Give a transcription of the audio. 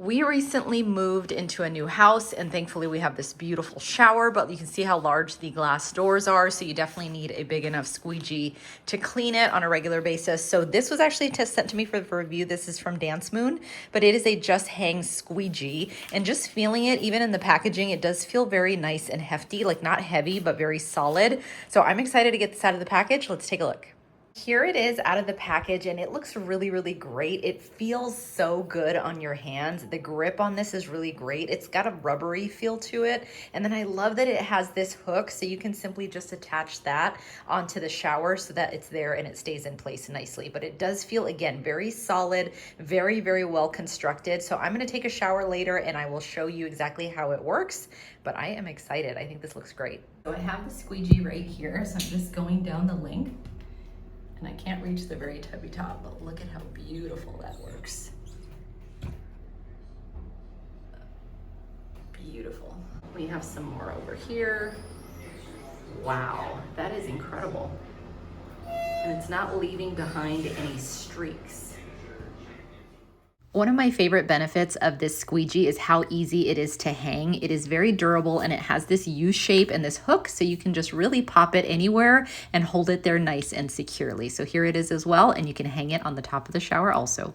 We recently moved into a new house and thankfully we have this beautiful shower, but you can see how large the glass doors are. So you definitely need a big enough squeegee to clean it on a regular basis. So this was actually sent to me for review. This is from Dance Moon, but it is a JustHang squeegee, and just feeling it, even in the packaging, it does feel very nice and hefty, like not heavy, but very solid. So I'm excited to get this out of the package. Let's take a look. Here it is out of the package and it looks really, really great. It feels so good on your hands. The grip on this is really great. It's got a rubbery feel to it. And then I love that it has this hook so you can simply just attach that onto the shower so that it's there and it stays in place nicely. But it does feel, again, very solid, very, very well constructed. So I'm gonna take a shower later and I will show you exactly how it works. But I am excited. I think this looks great. So I have the squeegee right here. So I'm just going down the length. And I can't reach the very tippy top, but look at how beautiful that works. Beautiful. We have some more over here. Wow, that is incredible. And it's not leaving behind any streaks. One of my favorite benefits of this squeegee is how easy it is to hang. It is very durable and it has this U shape and this hook, so you can just really pop it anywhere and hold it there nice and securely. So here it is as well, and you can hang it on the top of the shower also.